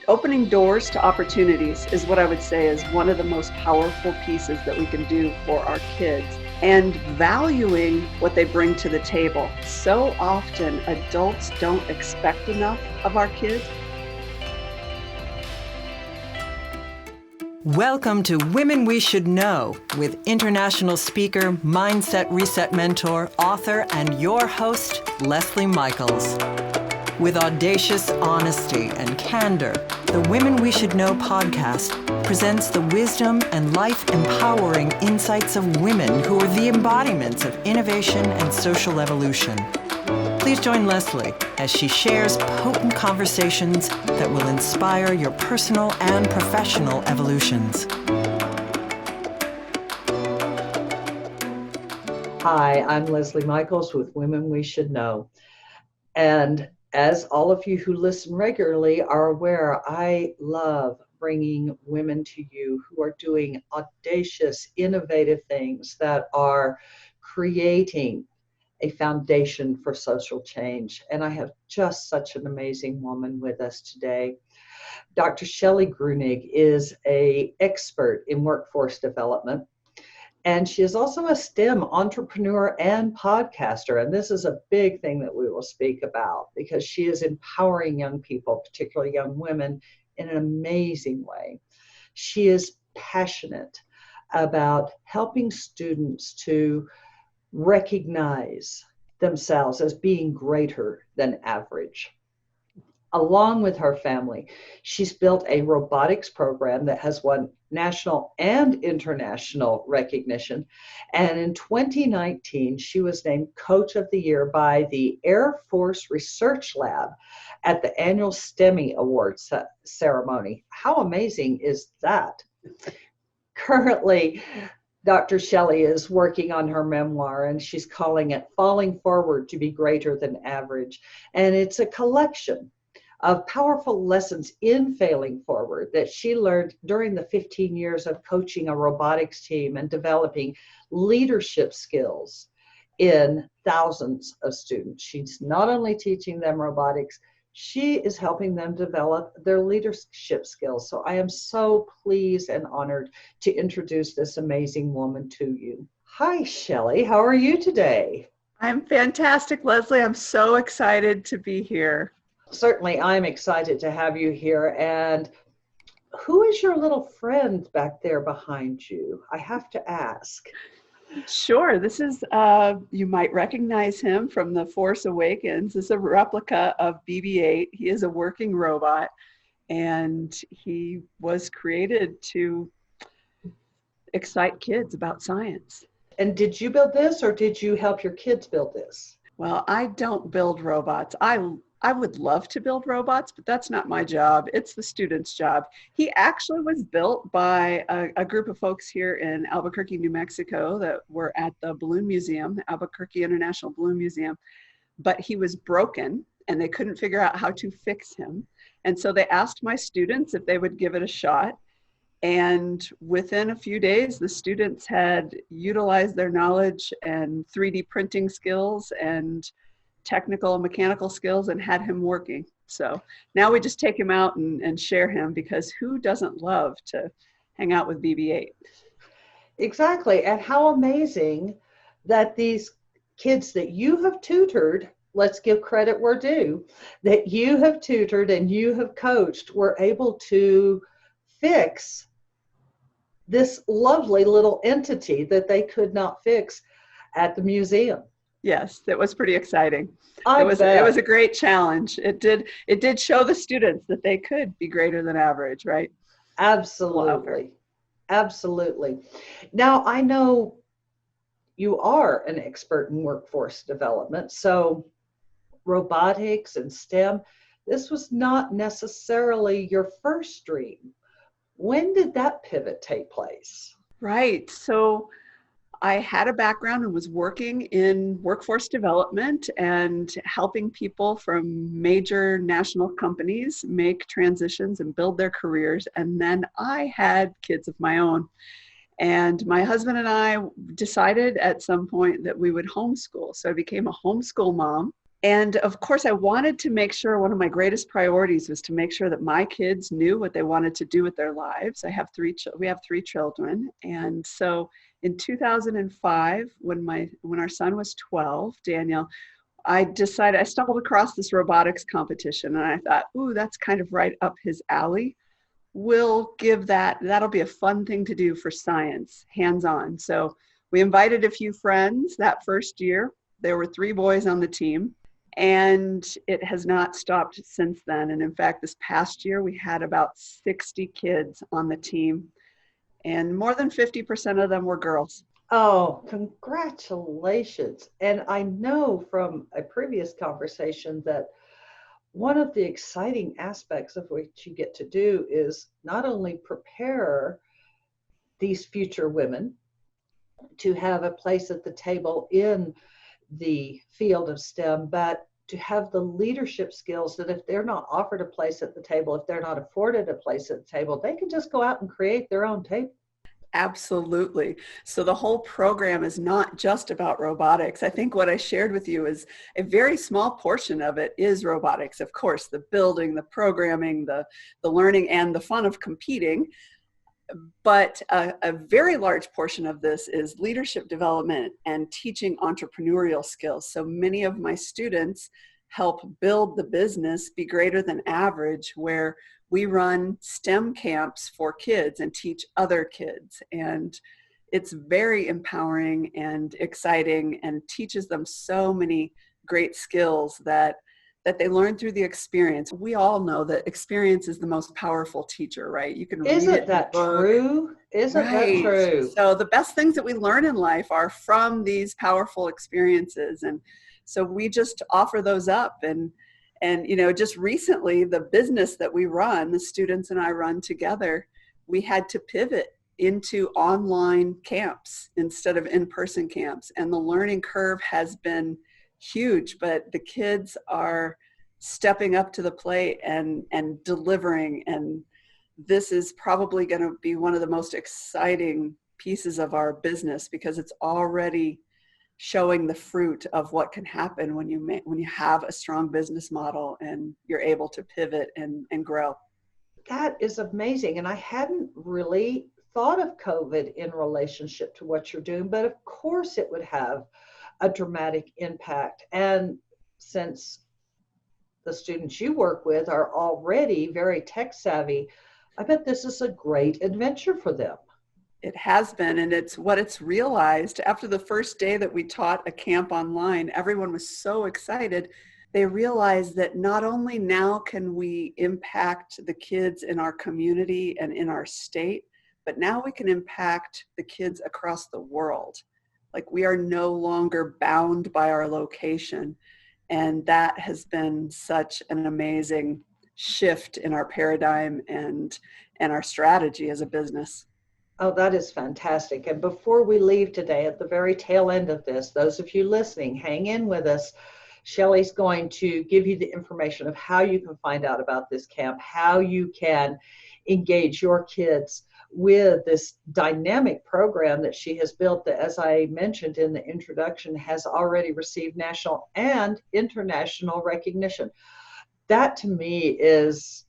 Opening doors to opportunities is what I would say is one of the most powerful pieces that we can do for our kids, and valuing what they bring to the table. So often adults don't expect enough of our kids. Welcome to Women We Should Know with international speaker, mindset reset mentor, author, and your host, Leslie Michaels. With audacious honesty and candor, the Women We Should Know podcast presents the wisdom and life-empowering insights of women who are the embodiments of innovation and social evolution. Please join Leslie as she shares potent conversations that will inspire your personal and professional evolutions. Hi, I'm Leslie Michaels with Women We Should Know. And as all of you who listen regularly are aware, I love bringing women to you who are doing audacious, innovative things that are creating a foundation for social change. And I have just such an amazing woman with us today. Dr. Shelly Gruenig is an expert in workforce development, and she is also a STEM entrepreneur and podcaster. And this is a big thing that we will speak about because she is empowering young people, particularly young women, in an amazing way. She is passionate about helping students to recognize themselves as being greater than average. Along with her family, she's built a robotics program that has won national and international recognition. And in 2019, she was named Coach of the Year by the Air Force Research Lab at the annual STEMmy Awards ceremony. How amazing is that? Currently, Dr. Shelly is working on her memoir, and she's calling it Falling Forward to Be Greater Than Average. And it's a collection of powerful lessons in failing forward that she learned during the 15 years of coaching a robotics team and developing leadership skills in thousands of students. She's not only teaching them robotics, she is helping them develop their leadership skills. So I am so pleased and honored to introduce this amazing woman to you. Hi, Shelly. How are you today? I'm fantastic, Leslie. I'm so excited to be here. Certainly, I'm excited to have you here. And who is your little friend back there behind you? I have to ask. Sure. This is, you might recognize him from The Force Awakens. This is a replica of BB-8. He is a working robot, and he was created to excite kids about science. And did you build this, or did you help your kids build this? Well, I don't build robots. I would love to build robots, but that's not my job. It's the student's job. He actually was built by a group of folks here in Albuquerque, New Mexico that were at the Balloon Museum, Albuquerque International Balloon Museum, but he was broken and they couldn't figure out how to fix him. And so they asked my students if they would give it a shot. And within a few days, the students had utilized their knowledge and 3D printing skills and technical and mechanical skills and had him working. So now we just take him out and share him, because who doesn't love to hang out with BB-8? Exactly. And how amazing that these kids that you have tutored, let's give credit where due, that you have tutored and you have coached, were able to fix this lovely little entity that they could not fix at the museum. Yes, that was pretty exciting. It was a great challenge. It did show the students that they could be greater than average, right? Absolutely. Absolutely. Now, I know you are an expert in workforce development, so robotics and STEM, this was not necessarily your first dream. When did that pivot take place? Right. So I had a background and was working in workforce development and helping people from major national companies make transitions and build their careers. And then I had kids of my own. And my husband and I decided at some point that we would homeschool. So I became a homeschool mom. And of course, I wanted to make sure, one of my greatest priorities was to make sure that my kids knew what they wanted to do with their lives. We have three children. And so in 2005, when our son was 12, Daniel, I stumbled across this robotics competition, and I thought, ooh, that's kind of right up his alley. That'll be a fun thing to do for science, hands-on. So we invited a few friends that first year. There were 3 boys on the team, and it has not stopped since then. And in fact, this past year, we had about 60 kids on the team, and more than 50% of them were girls. Oh, congratulations. And I know from a previous conversation that one of the exciting aspects of what you get to do is not only prepare these future women to have a place at the table in the field of STEM, but to have the leadership skills that if they're not offered a place at the table, if they're not afforded a place at the table, they can just go out and create their own table. Absolutely. So the whole program is not just about robotics. I think what I shared with you is a very small portion of it is robotics. Of course, the building, the programming, the learning, and the fun of competing. But a very large portion of this is leadership development and teaching entrepreneurial skills. So many of my students help build the business Be Greater Than Average, where we run STEM camps for kids and teach other kids. And it's very empowering and exciting and teaches them so many great skills that they learn through the experience. We all know that experience is the most powerful teacher, right? You can read it. Isn't that true? Isn't that true? So the best things that we learn in life are from these powerful experiences. And so we just offer those up. And just recently, the business that we run, the students and I run together, we had to pivot into online camps instead of in-person camps. And the learning curve has been huge, but the kids are stepping up to the plate and delivering. And this is probably going to be one of the most exciting pieces of our business, because it's already showing the fruit of what can happen when you have a strong business model and you're able to pivot and grow. That is amazing. And I hadn't really thought of COVID in relationship to what you're doing, but of course it would have a dramatic impact. And since the students you work with are already very tech savvy, I bet this is a great adventure for them. It has been, and it's realized after the first day that we taught a camp online, everyone was so excited. They realized that not only now can we impact the kids in our community and in our state, but now we can impact the kids across the world. Like, we are no longer bound by our location. And that has been such an amazing shift in our paradigm and our strategy as a business. Oh, that is fantastic. And before we leave today, at the very tail end of this, those of you listening, hang in with us. Shelly's going to give you the information of how you can find out about this camp, how you can engage your kids with this dynamic program that she has built that, as I mentioned in the introduction, has already received national and international recognition. That to me is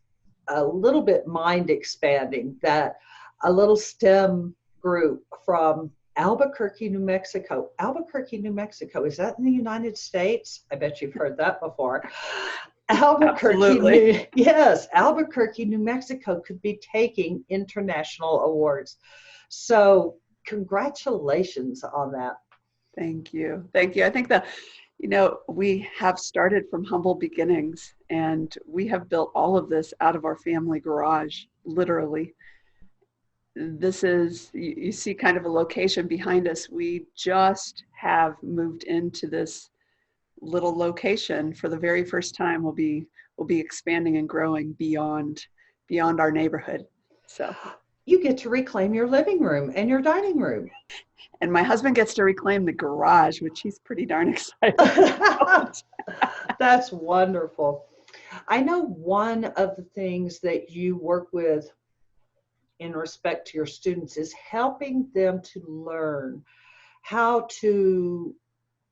a little bit mind expanding, that a little STEM group from Albuquerque, New Mexico. Albuquerque, New Mexico, is that in the United States? I bet you've heard that before. Albuquerque, yes, Albuquerque, New Mexico could be taking international awards. So congratulations on that. Thank you. Thank you. I think we have started from humble beginnings, and we have built all of this out of our family garage, literally. This is, you see kind of a location behind us. We just have moved into this little location for the very first time. We'll be expanding and growing beyond our neighborhood. So you get to reclaim your living room and your dining room. And my husband gets to reclaim the garage, which he's pretty darn excited about. That's wonderful. I know one of the things that you work with in respect to your students is helping them to learn how to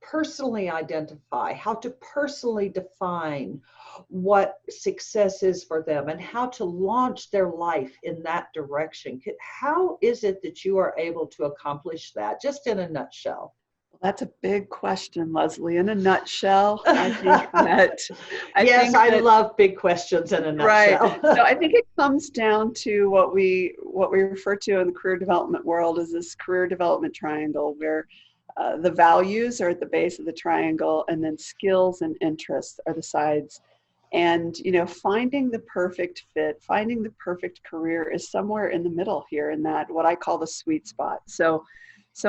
personally identify, how to personally define what success is for them and how to launch their life in that direction. How is it that you are able to accomplish that, just in a nutshell? That's a big question, Leslie. In a nutshell, I think that Yes, I love big questions in a right. nutshell. So I think it comes down to what we refer to in the career development world as this career development triangle, where the values are at the base of the triangle, and then skills and interests are the sides. And finding the perfect fit, finding the perfect career is somewhere in the middle here, in that what I call the sweet spot. So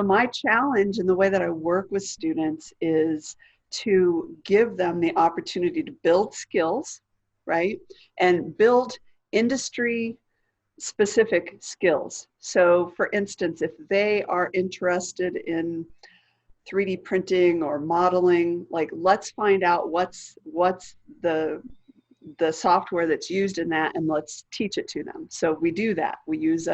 my challenge in the way that I work with students is to give them the opportunity to build skills, right? And build industry specific skills. So for instance, if they are interested in 3D printing or modeling, like, let's find out what's the software that's used in that, and let's teach it to them. So we do that. We use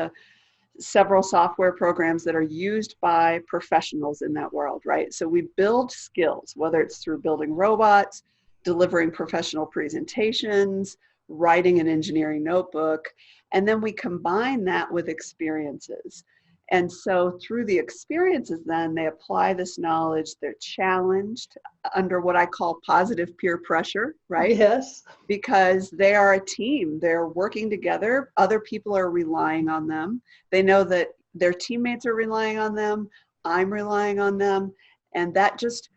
several software programs that are used by professionals in that world, right? So we build skills, whether it's through building robots, delivering professional presentations, writing an engineering notebook, and then we combine that with experiences. And so through the experiences, then they apply this knowledge, they're challenged under what I call positive peer pressure, right? Yes. Because they are a team, they're working together, other people are relying on them. They know that their teammates are relying on them, I'm relying on them, and that just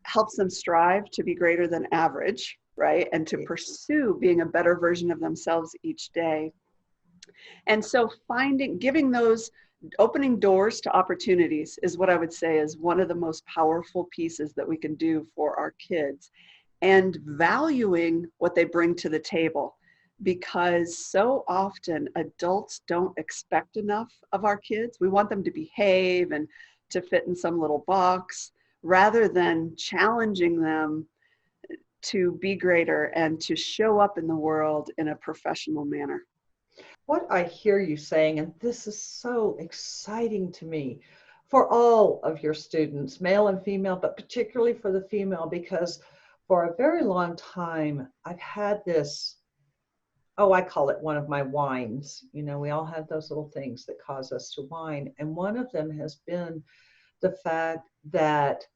helps them strive to be greater than average, right? And to pursue being a better version of themselves each day. And so giving those, opening doors to opportunities is what I would say is one of the most powerful pieces that we can do for our kids, and valuing what they bring to the table, because so often adults don't expect enough of our kids. We want them to behave and to fit in some little box, rather than challenging them to be greater and to show up in the world in a professional manner. What I hear you saying, and this is so exciting to me, for all of your students, male and female, but particularly for the female, because for a very long time, I've had this, I call it one of my whines. We all have those little things that cause us to whine. And one of them has been the fact that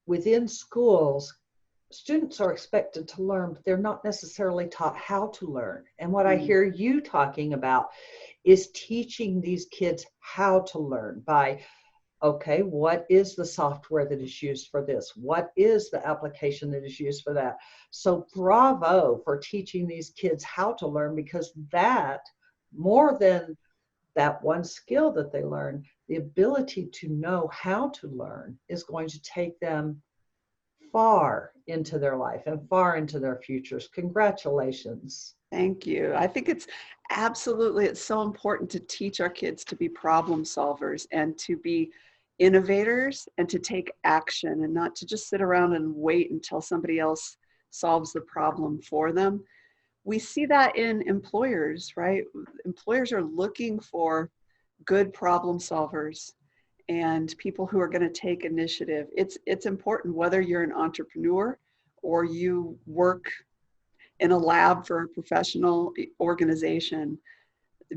within schools, students are expected to learn, but they're not necessarily taught how to learn. And what I hear you talking about is teaching these kids how to learn by, okay, what is the software that is used for this? What is the application that is used for that? So bravo for teaching these kids how to learn, because that, more than that one skill that they learn, the ability to know how to learn is going to take them far into their life and far into their futures. Congratulations. Thank you. I think it's so important to teach our kids to be problem solvers and to be innovators and to take action, and not to just sit around and wait until somebody else solves the problem for them. We see that in employers, right? Employers are looking for good problem solvers and people who are going to take initiative. It's important, whether you're an entrepreneur or you work in a lab for a professional organization,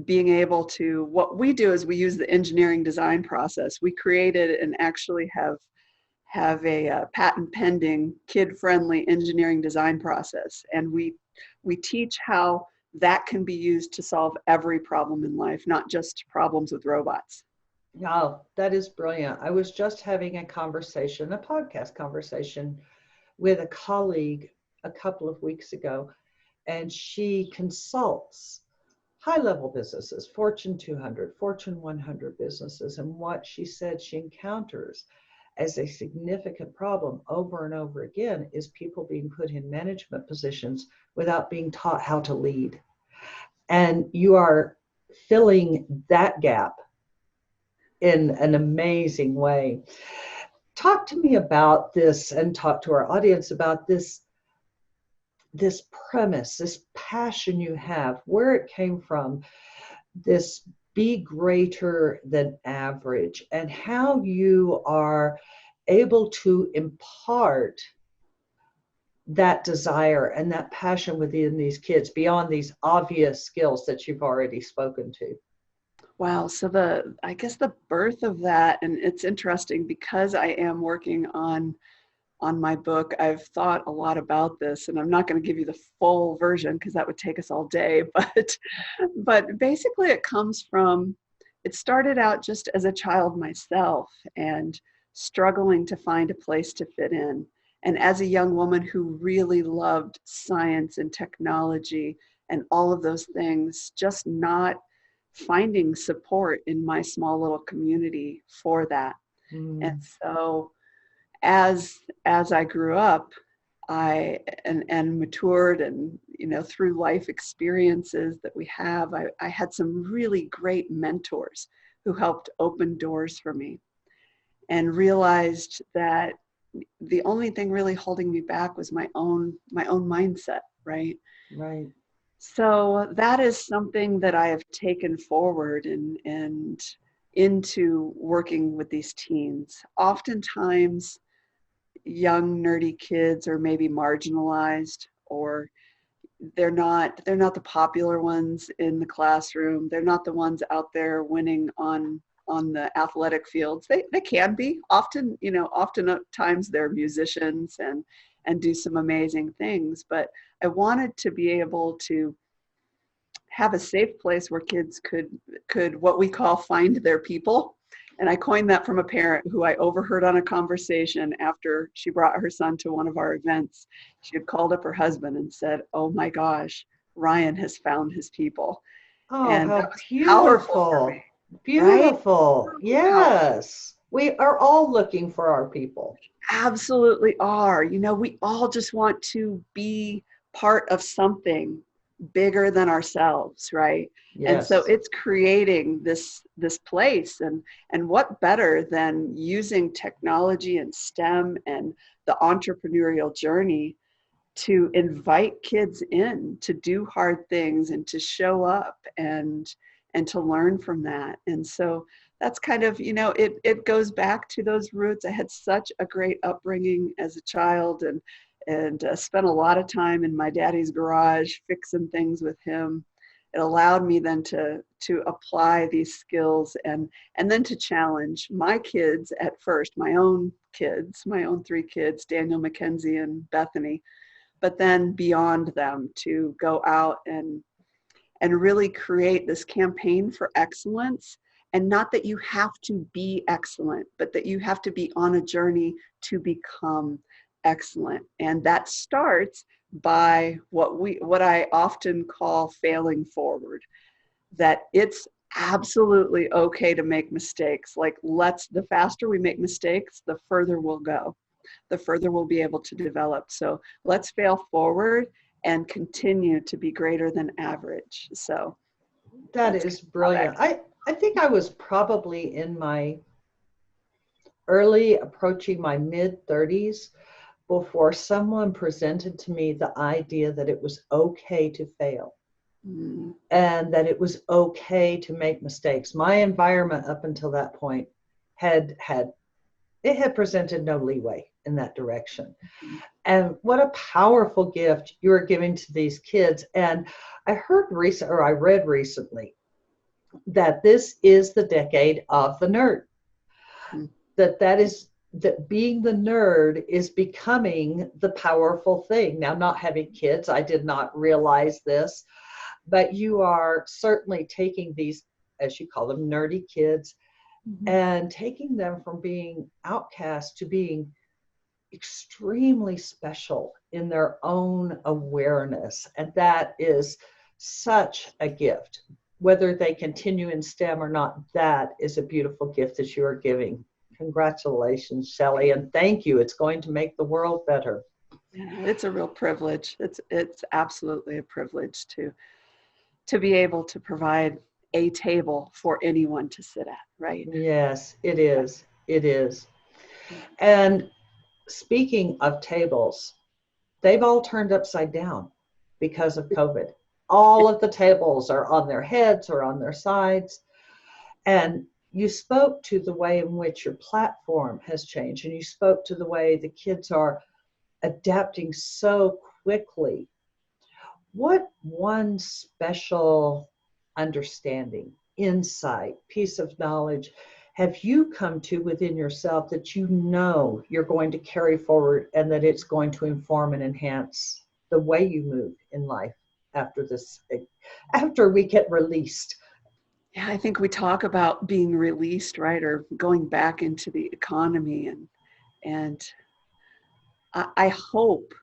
being able to, what we do is we use the engineering design process. We created and actually have a patent pending kid-friendly engineering design process. And we teach how that can be used to solve every problem in life, not just problems with robots. Oh, that is brilliant. I was just having a podcast conversation with a colleague a couple of weeks ago, and she consults high-level businesses, Fortune 200, Fortune 100 businesses, and what she said she encounters as a significant problem over and over again is people being put in management positions without being taught how to lead. And you are filling that gap in an amazing way. Talk to me about this, and talk to our audience about this premise, this passion you have, where it came from, this be greater than average, and how you are able to impart that desire and that passion within these kids beyond these obvious skills that you've already spoken to? Wow. So I guess the birth of that, and it's interesting because I am working on my book, I've thought a lot about this, and I'm not going to give you the full version because that would take us all day, but basically it started out just as a child myself and struggling to find a place to fit in. And as a young woman who really loved science and technology and all of those things, just not finding support in my small little community for that. And so as I grew up, and matured, and through life experiences that we have, I had some really great mentors who helped open doors for me, and realized that the only thing really holding me back was my own mindset, right? Right. So that is something that I have taken forward and into working with these teens. Oftentimes, young nerdy kids are maybe marginalized, or they're not the popular ones in the classroom. They're not the ones out there winning on the athletic fields. They can be often, often at times they're musicians and do some amazing things. But I wanted to be able to have a safe place where kids could what we call find their people. And I coined that from a parent who I overheard on a conversation after she brought her son to one of our events. She had called up her husband and said, "Oh my gosh, Ryan has found his people." Oh, And that how was powerful for me, beautiful. right? Beautiful. Powerful. Yes. We are all looking for our people. Absolutely are. We all just want to be part of something bigger than ourselves, right? And so Yes. it's creating this place, and what better than using technology and STEM and the entrepreneurial journey to invite kids in to do hard things and to show up and to learn from that. And so that's kind of, it goes back to those roots. I had such a great upbringing as a child, and spent a lot of time in my daddy's garage fixing things with him. It allowed me then to apply these skills, and then to challenge my kids at first, my own three kids, Daniel, Mackenzie, and Bethany, but then beyond them, to go out and really create this campaign for excellence. And not that you have to be excellent, but that you have to be on a journey to become excellent. And that starts by what I often call failing forward, that it's absolutely okay to make mistakes. Like, the faster we make mistakes, the further we'll go, the further we'll be able to develop. So let's fail forward and continue to be greater than average. So That that's is how that brilliant. I think I was probably in my early, approaching my mid 30s before someone presented to me the idea that it was okay to fail mm, and that it was okay to make mistakes. My environment up until that point had presented no leeway in that direction. And what a powerful gift you are giving to these kids. And I read recently that this is the decade of the nerd. mm, That being the nerd is becoming the powerful thing. Now, not having kids, I did not realize this, but you are certainly taking these, as you call them, nerdy kids, mhm. and taking them from being outcast to being extremely special in their own awareness. And that is such a gift. Whether they continue in STEM or not, that is a beautiful gift that you are giving. Congratulations, Shelley, and thank you. It's going to make the world better. Yeah, it's a real privilege. It's absolutely a privilege to be able to provide a table for anyone to sit at, right? Yes, it is. It is. And speaking of tables, they've all turned upside down because of COVID. All of the tables are on their heads or on their sides. And you spoke to the way in which your platform has changed, and you spoke to the way the kids are adapting so quickly. What one special understanding, insight, piece of knowledge have you come to within yourself that you know you're going to carry forward and that it's going to inform and enhance the way you move in life after this, after we get released? Yeah, I think we talk about being released, right, or going back into the economy, and I hope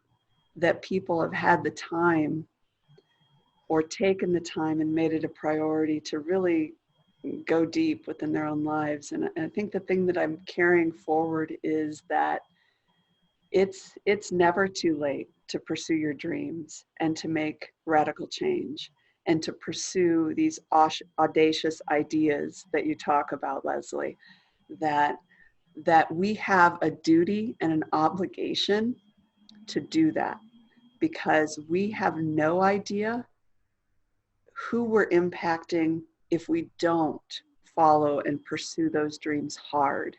that people have had the time or taken the time and made it a priority to really go deep within their own lives. And I think the thing that I'm carrying forward is that it's never too late to pursue your dreams and to make radical change and to pursue these audacious ideas that you talk about, Leslie, that we have a duty and an obligation to do that, because we have no idea who we're impacting if we don't follow and pursue those dreams hard.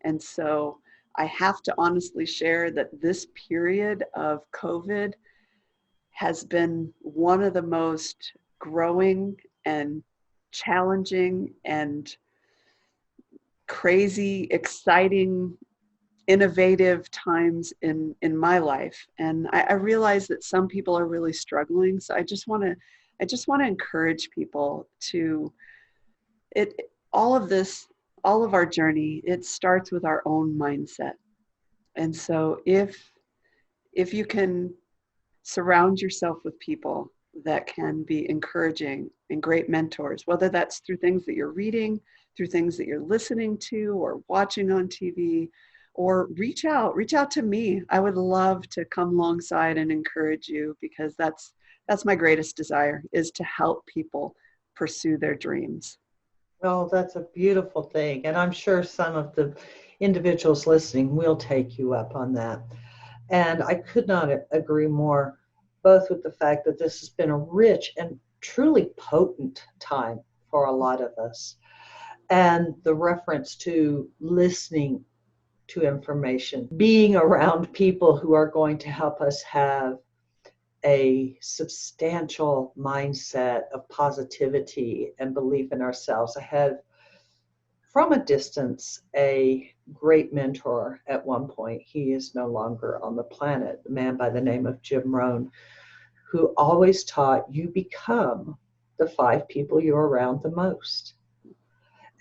And so I have to honestly share that this period of COVID has been one of the most growing and challenging and crazy, exciting, innovative times in my life. And I realize that some people are really struggling. So I just want to encourage people to all of this, all of our journey, it starts with our own mindset. And so if you can surround yourself with people that can be encouraging and great mentors, whether that's through things that you're reading, through things that you're listening to or watching on TV, or reach out to me. I would love to come alongside and encourage you, because that's my greatest desire, is to help people pursue their dreams. Well, that's a beautiful thing. And I'm sure some of the individuals listening will take you up on that. And I could not agree more, both with the fact that this has been a rich and truly potent time for a lot of us, and the reference to listening to information, being around people who are going to help us have a substantial mindset of positivity and belief in ourselves. I had, from a distance, a great mentor at one point. He is no longer on the planet, a man by the name of Jim Rohn, who always taught you become the 5 people you're around the most.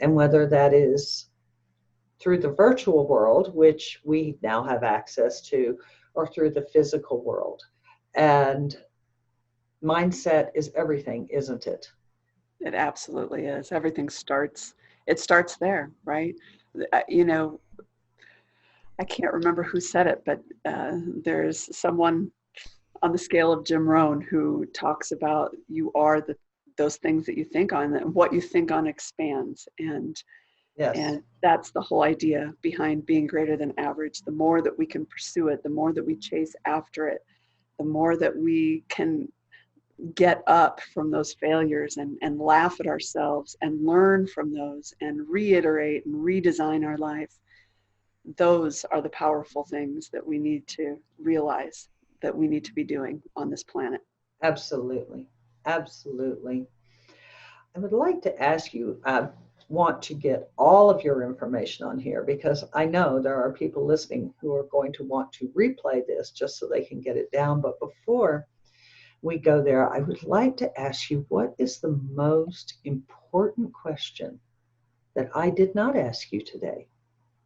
And whether that is through the virtual world, which we now have access to, or through the physical world. And mindset is everything, isn't it? It absolutely is. Everything starts there, right? I can't remember who said it, but there's someone on the scale of Jim Rohn who talks about you are those things that you think on, and what you think on expands. Yes. And that's the whole idea behind being greater than average. The more that we can pursue it, the more that we chase after it, the more that we can get up from those failures and laugh at ourselves and learn from those and reiterate and redesign our life. Those are the powerful things that we need to realize that we need to be doing on this planet. Absolutely. Absolutely. I would like to ask you, I want to get all of your information on here, because I know there are people listening who are going to want to replay this just so they can get it down. But before we go there, I would like to ask you, what is the most important question that I did not ask you today?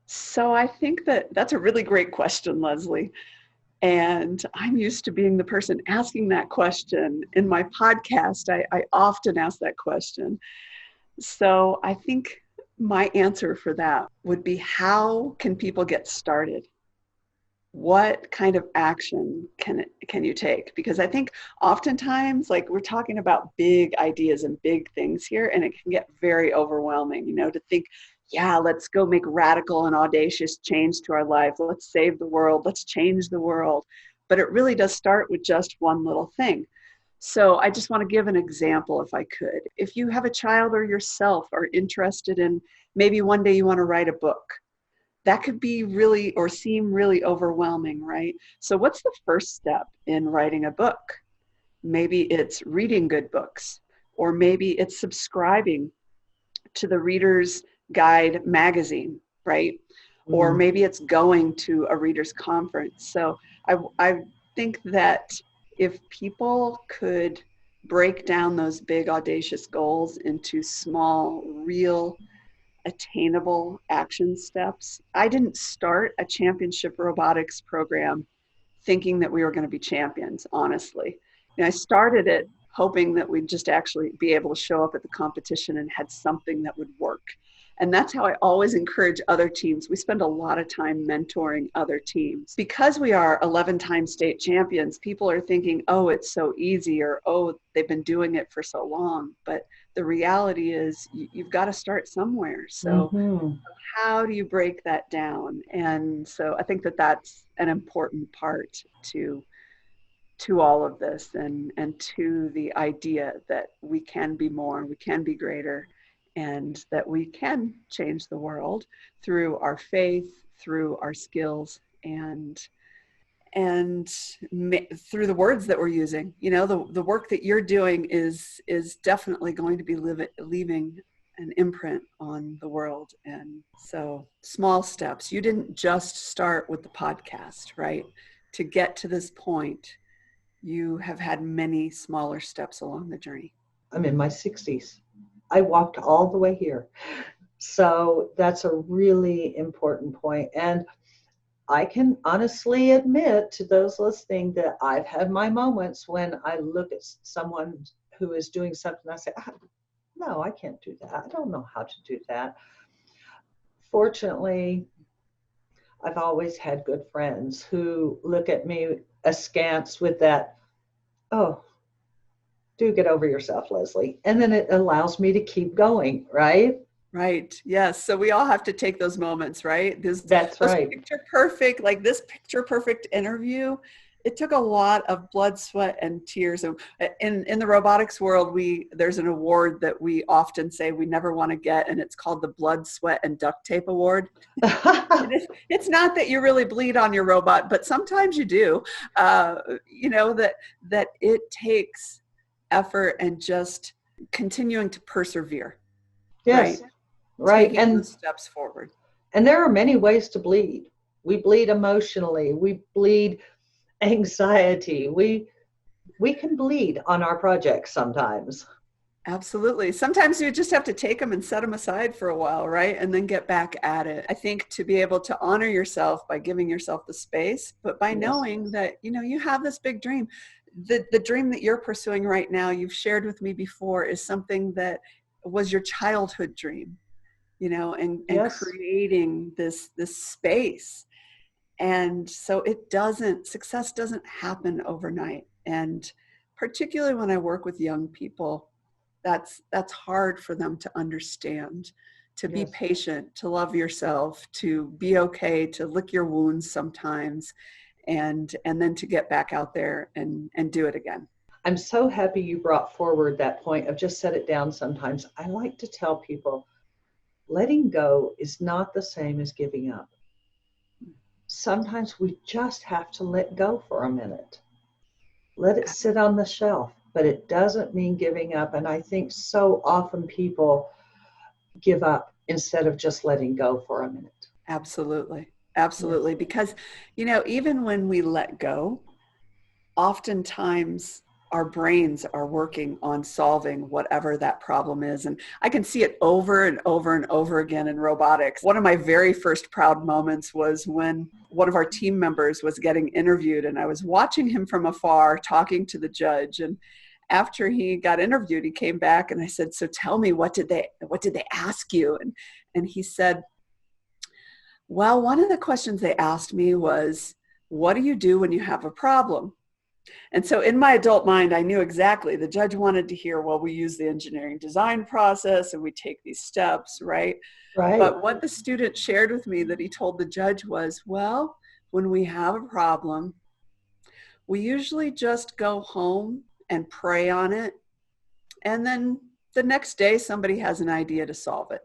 So I think that's a really great question, Leslie. And I'm used to being the person asking that question. In my podcast, I often ask that question. So I think my answer for that would be, how can people get started? What kind of action can you take? Because I think oftentimes, like, we're talking about big ideas and big things here, and it can get very overwhelming, to think, yeah, let's go make radical and audacious change to our life. Let's save the world. Let's change the world. But it really does start with just one little thing. So I just want to give an example, if I could. If you have a child or yourself are interested in Maybe one day you want to write a book. That could be really, or seem really overwhelming, right? So what's the first step in writing a book? Maybe it's reading good books, or maybe it's subscribing to the Reader's Guide magazine, right? Or maybe it's going to a reader's conference. So I think that if people could break down those big audacious goals into small, real, attainable action steps. I didn't start a championship robotics program thinking that we were going to be champions, honestly. And I started it hoping that we'd just actually be able to show up at the competition and had something that would work. And that's how I always encourage other teams. We spend a lot of time mentoring other teams. Because we are 11-time state champions, people are thinking, oh, it's so easy, or, oh, they've been doing it for so long. But the reality is you've got to start somewhere. So how do you break that down? And so I think that that's an important part to all of this, and to the idea that we can be more, we can be greater, and that we can change the world through our faith, through our skills, and through the words that we're using. You know, the work that you're doing is definitely going to be leaving an imprint on the world. And so small steps. You didn't just start with the podcast, right? To get to this point, you have had many smaller steps along the journey. I'm in my 60s. I walked all the way here. So that's a really important point. And I can honestly admit to those listening that I've had my moments when I look at someone who is doing something, I say, no, I can't do that. I don't know how to do that. Fortunately, I've always had good friends who look at me askance with that, oh, do get over yourself, Leslie. And then it allows me to keep going, right? Right. Yes. So we all have to take those moments, right? That's right. Picture perfect, like this picture perfect interview, it took a lot of blood, sweat, and tears. And in the robotics world, there's an award that we often say we never want to get, and it's called the Blood, Sweat, and Duct Tape Award. It's not that you really bleed on your robot, but sometimes you do. You know, that it takes effort and just continuing to persevere. Yes. Right. Right. Taking And those steps forward. And there are many ways to bleed. We bleed emotionally. We bleed anxiety. We can bleed on our projects sometimes. Absolutely. Sometimes you just have to take them and set them aside for a while, right? And then get back at it. I think to be able to honor yourself by giving yourself the space, but by knowing that, you know, you have this big dream. The dream that you're pursuing right now, you've shared with me before, is something that was your childhood dream. You know, and creating this space. And so success doesn't happen overnight. And particularly when I work with young people, that's hard for them to understand, to be patient, to love yourself, to be okay, to lick your wounds sometimes, and then to get back out there and do it again. I'm so happy you brought forward that point of just set it down sometimes. I like to tell people, letting go is not the same as giving up. Sometimes we just have to let go for a minute. Let it sit on the shelf, but it doesn't mean giving up. And I think so often people give up instead of just letting go for a minute. Absolutely. Absolutely. Yes. Because, you know, even when we let go, oftentimes our brains are working on solving whatever that problem is. And I can see it over and over and over again in robotics. One of my very first proud moments was when one of our team members was getting interviewed, and I was watching him from afar talking to the judge. And after he got interviewed, he came back and I said, so tell me, what did they ask you? And he said, well, one of the questions they asked me was, what do you do when you have a problem? And so in my adult mind, I knew exactly the judge wanted to hear, well, we use the engineering design process and we take these steps, right? Right. But what the student shared with me that he told the judge was, well, when we have a problem, we usually just go home and pray on it. And then the next day, somebody has an idea to solve it.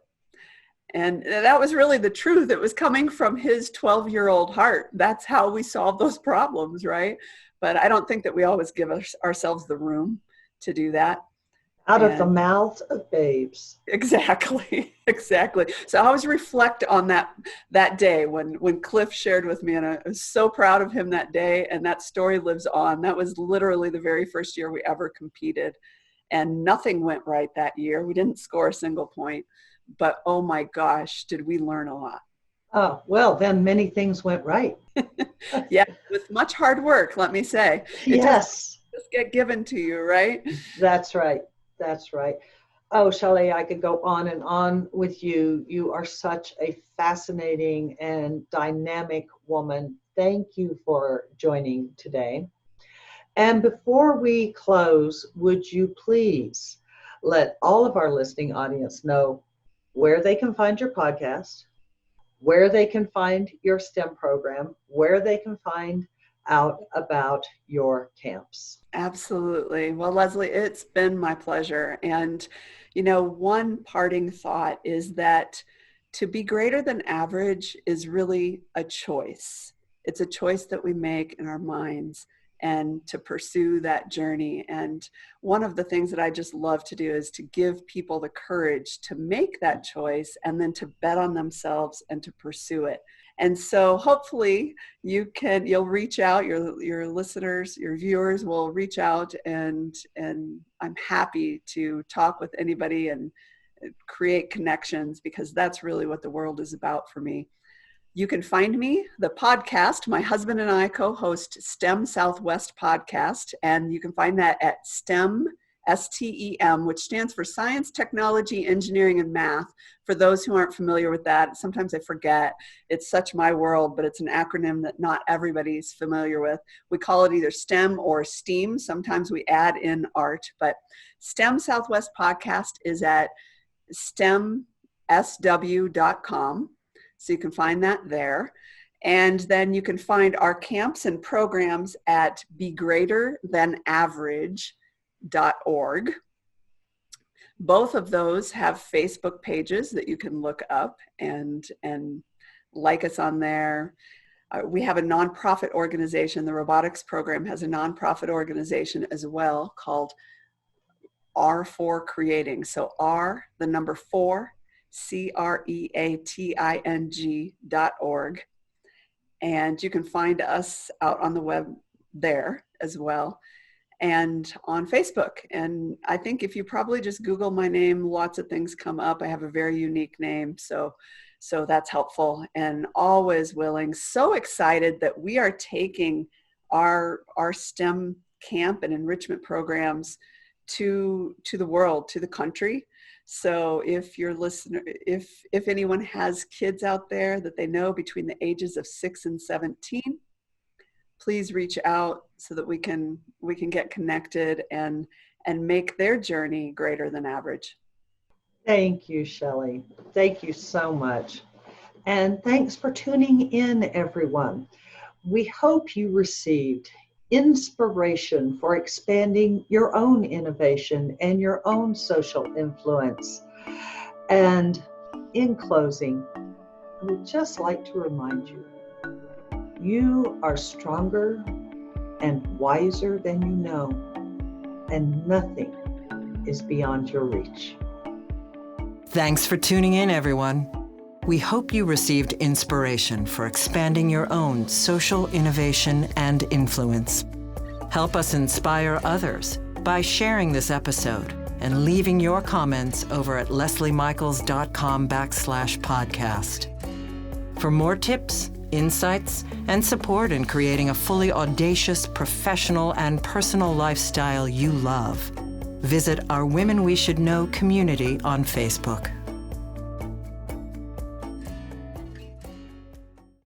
And that was really the truth. It was coming from his 12-year-old heart. That's how we solve those problems, right? But I don't think that we always give ourselves the room to do that. Out of the mouths of babes. Exactly, exactly. So I always reflect on that day when Cliff shared with me, and I was so proud of him that day, and that story lives on. That was literally the very first year we ever competed, and nothing went right that year. We didn't score a single point, but oh my gosh, did we learn a lot. Oh, well, then many things went right. Yeah, with much hard work, let me say. It Yes. just get given to you, right? That's right. That's right. Oh, Shelly, I could go on and on with you. You are such a fascinating and dynamic woman. Thank you for joining today. And before we close, would you please let all of our listening audience know where they can find your podcast, where they can find your STEM program, where they can find out about your camps? Absolutely. Well, Leslie, it's been my pleasure. And, one parting thought is that to be greater than average is really a choice. It's a choice that we make in our minds, and to pursue that journey. And one of the things that I just love to do is to give people the courage to make that choice and then to bet on themselves and to pursue it. And so hopefully you'll reach out, your listeners, your viewers will reach out, and I'm happy to talk with anybody and create connections, because that's really what the world is about for me. You can find me, the podcast. My husband and I co-host STEM Southwest podcast, and you can find that at STEM, STEM, which stands for Science, Technology, Engineering, and Math. For those who aren't familiar with that, sometimes I forget. It's such my world, but it's an acronym that not everybody's familiar with. We call it either STEM or STEAM. Sometimes we add in art, but STEM Southwest podcast is at stemsw.com. So you can find that there. And then you can find our camps and programs at begreaterthanaverage.org. Both of those have Facebook pages that you can look up and like us on there. We have a nonprofit organization. The robotics program has a nonprofit organization as well called R4 Creating. So R, the number 4, creating.org. And you can find us out on the web there as well, and on Facebook. And I think if you probably just Google my name, lots of things come up. I have a very unique name, so that's helpful, and always willing. So excited that we are taking our STEM camp and enrichment programs to the world, to the country. So if your listener, if anyone has kids out there that they know between the ages of 6 and 17, please reach out so that we can get connected and make their journey greater than average. Thank you, Shelly. Thank you so much. And thanks for tuning in, everyone. We hope you received inspiration for expanding your own innovation and your own social influence. And in closing, I would just like to remind you, you are stronger and wiser than you know, and nothing is beyond your reach. Thanks for tuning in, everyone. We hope you received inspiration for expanding your own social innovation and influence. Help us inspire others by sharing this episode and leaving your comments over at lesliemichaels.com/podcast. For more tips, insights, and support in creating a fully audacious, professional, and personal lifestyle you love, visit our Women We Should Know community on Facebook.